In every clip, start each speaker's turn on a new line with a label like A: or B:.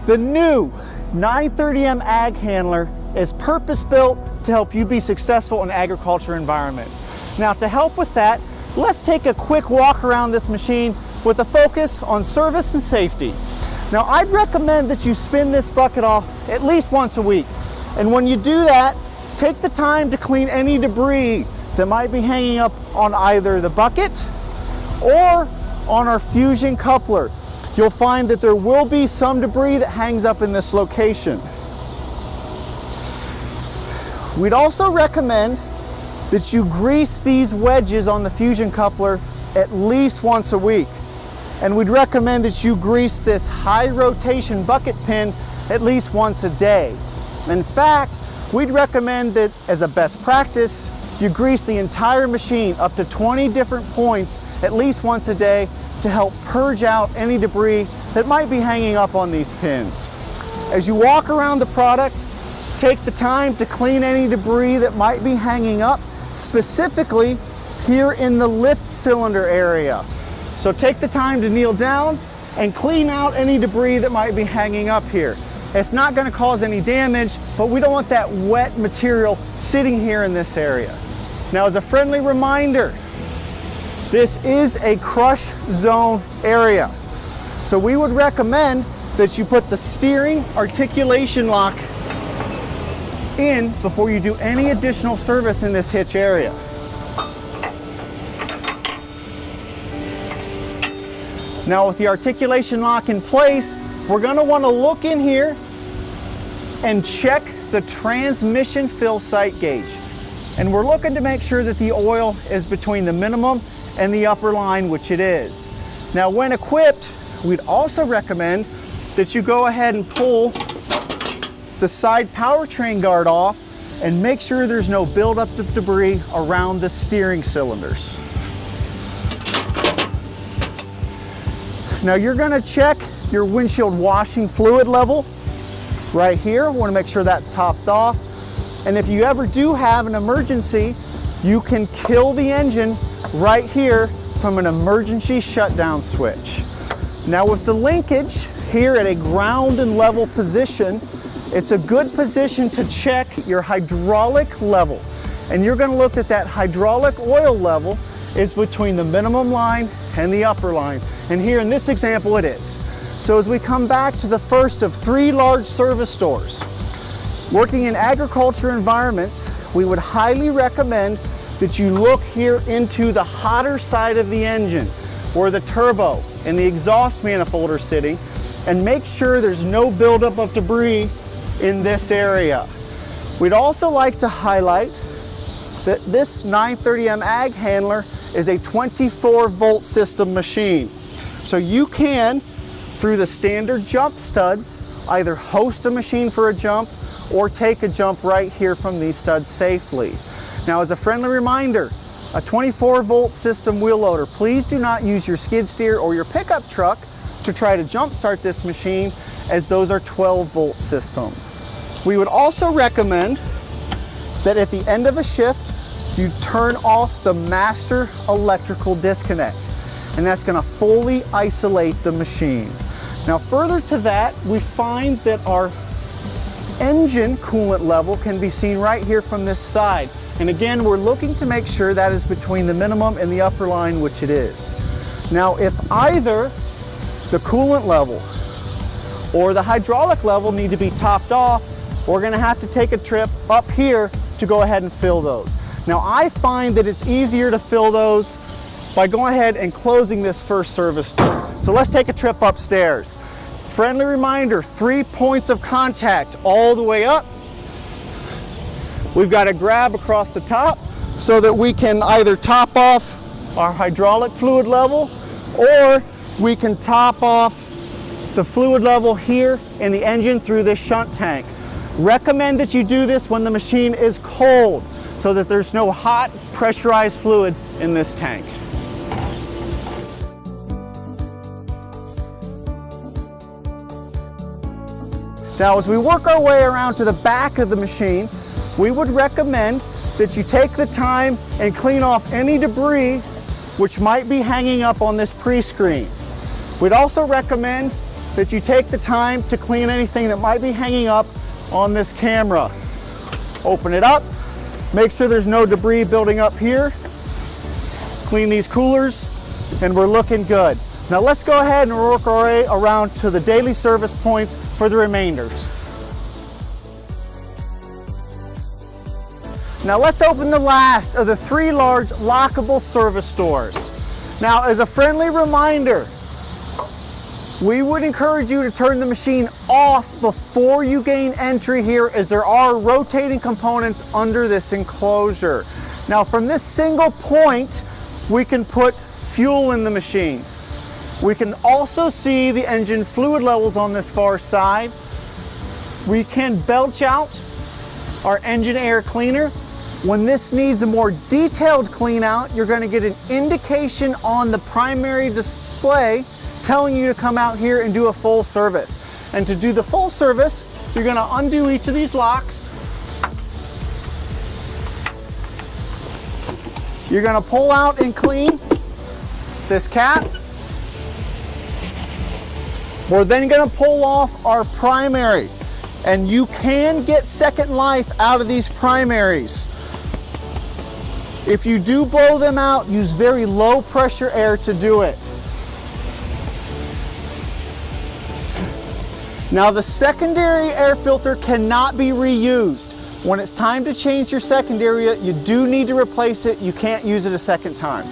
A: The new 930M Ag Handler is purpose-built to help you be successful in agriculture environments. Now, to help with that, let's take a quick walk around this machine with a focus on service and safety. Now, I'd recommend that you spin this bucket off at least once a week. And when you do that, take the time to clean any debris that might be hanging up on either the bucket or on our fusion coupler. You'll find that there will be some debris that hangs up in this location. We'd also recommend that you grease these wedges on the fusion coupler at least once a week. And we'd recommend that you grease this high rotation bucket pin at least once a day. In fact, we'd recommend that as a best practice, you grease the entire machine up to 20 different points at least once a day to help purge out any debris that might be hanging up on these pins. As you walk around the product, take the time to clean any debris that might be hanging up, specifically here in the lift cylinder area. So take the time to kneel down and clean out any debris that might be hanging up here. It's not going to cause any damage, but we don't want that wet material sitting here in this area. Now, as a friendly reminder, this is a crush zone area. So we would recommend that you put the steering articulation lock in before you do any additional service in this hitch area. Now, with the articulation lock in place, we're going to want to look in here and check the transmission fill sight gauge. And we're looking to make sure that the oil is between the minimum and the upper line, which it is. Now, when equipped, we'd also recommend that you go ahead and pull the side powertrain guard off and make sure there's no buildup of debris around the steering cylinders. Now, you're gonna check your windshield washing fluid level right here. We wanna make sure that's topped off. And if you ever do have an emergency, you can kill the engine right here from an emergency shutdown switch. Now, with the linkage here at a ground and level position, it's a good position to check your hydraulic level. And you're going to look at that hydraulic oil level is between the minimum line and the upper line. And here in this example, it is. So as we come back to the first of 3 large service stores, working in agriculture environments, we would highly recommend that you look here into the hotter side of the engine where the turbo and the exhaust manifold are sitting, and make sure there's no buildup of debris in this area. We'd also like to highlight that this 930M Ag Handler is a 24-volt system machine. So you can, through the standard jump studs, either host a machine for a jump or take a jump right here from these studs safely. Now, as a friendly reminder, a 24-volt system wheel loader, please do not use your skid steer or your pickup truck to try to jump start this machine, as those are 12-volt systems. We would also recommend that at the end of a shift, you turn off the master electrical disconnect, and that's going to fully isolate the machine. Now, further to that, we find that our engine coolant level can be seen right here from this side. And again, we're looking to make sure that is between the minimum and the upper line, which it is. Now, if either the coolant level or the hydraulic level need to be topped off, we're going to have to take a trip up here to go ahead and fill those. Now, I find that it's easier to fill those by going ahead and closing this first service door. So let's take a trip upstairs. Friendly reminder, 3 points of contact all the way up. We've got to grab across the top so that we can either top off our hydraulic fluid level, or we can top off the fluid level here in the engine through this shunt tank. Recommend that you do this when the machine is cold so that there's no hot pressurized fluid in this tank. Now, as we work our way around to the back of the machine, we would recommend that you take the time and clean off any debris which might be hanging up on this pre-screen. We'd also recommend that you take the time to clean anything that might be hanging up on this camera. Open it up, make sure there's no debris building up here. Clean these coolers, and we're looking good. Now let's go ahead and work our way around to the daily service points for the remainders. Now let's open the last of the 3 large lockable service stores. Now, as a friendly reminder, we would encourage you to turn the machine off before you gain entry here, as there are rotating components under this enclosure. Now, from this single point, we can put fuel in the machine. We can also see the engine fluid levels on this far side. We can belch out our engine air cleaner. When this needs a more detailed clean out, you're going to get an indication on the primary display telling you to come out here and do a full service. And to do the full service, you're going to undo each of these locks. You're going to pull out and clean this cap. We're then going to pull off our primary, and you can get second life out of these primaries. If you do blow them out, use very low pressure air to do it. Now, the secondary air filter cannot be reused. When it's time to change your secondary, you do need to replace it. You can't use it a second time.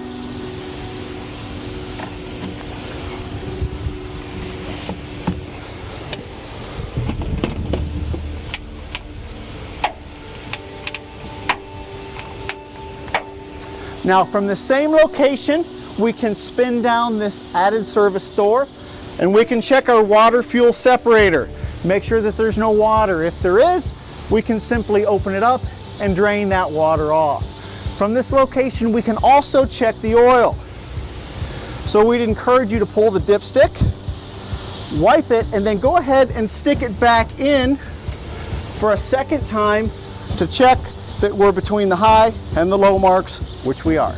A: Now, from the same location, we can spin down this added service door, and we can check our water fuel separator. Make sure that there's no water. If there is, we can simply open it up and drain that water off. From this location, we can also check the oil. So we'd encourage you to pull the dipstick, wipe it, and then go ahead and stick it back in for a second time to check that we're between the high and the low marks, which we are.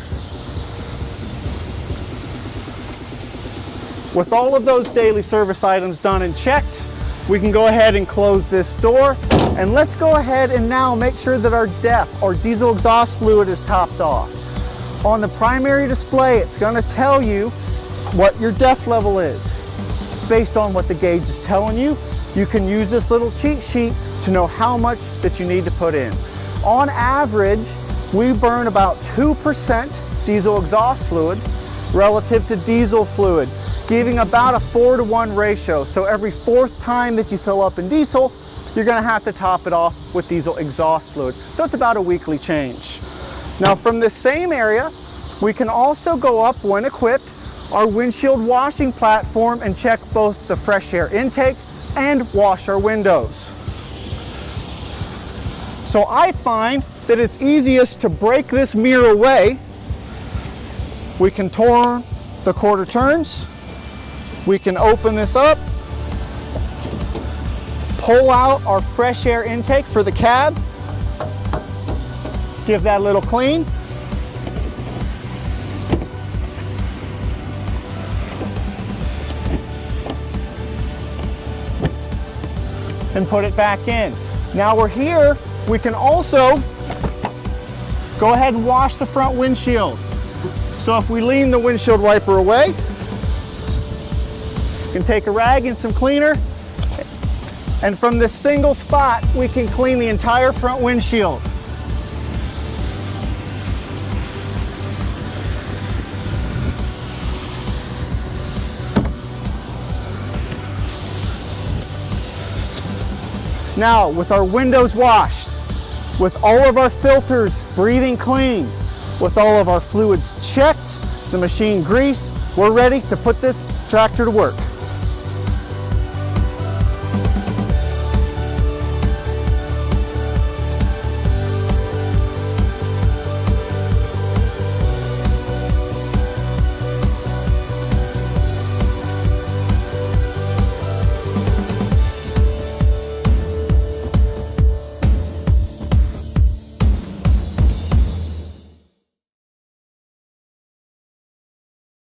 A: With all of those daily service items done and checked, we can go ahead and close this door, and let's go ahead and now make sure that our DEF, or diesel exhaust fluid, is topped off. On the primary display, it's going to tell you what your DEF level is. Based on what the gauge is telling you, you can use this little cheat sheet to know how much that you need to put in. On average, we burn about 2% diesel exhaust fluid relative to diesel fluid, giving about a 4-to-1 ratio. So every 4th time that you fill up in diesel, you're going to have to top it off with diesel exhaust fluid. So it's about a weekly change. Now, from this same area, we can also go up, when equipped, our windshield washing platform and check both the fresh air intake and wash our windows. So I find that it's easiest to break this mirror away. We can turn the quarter turns. We can open this up, pull out our fresh air intake for the cab, give that a little clean, and put it back in. Now we're here, we can also go ahead and wash the front windshield. So if we lean the windshield wiper away, you can take a rag and some cleaner, and from this single spot, we can clean the entire front windshield. Now, with our windows washed, with all of our filters breathing clean, with all of our fluids checked, the machine greased, we're ready to put this tractor to work.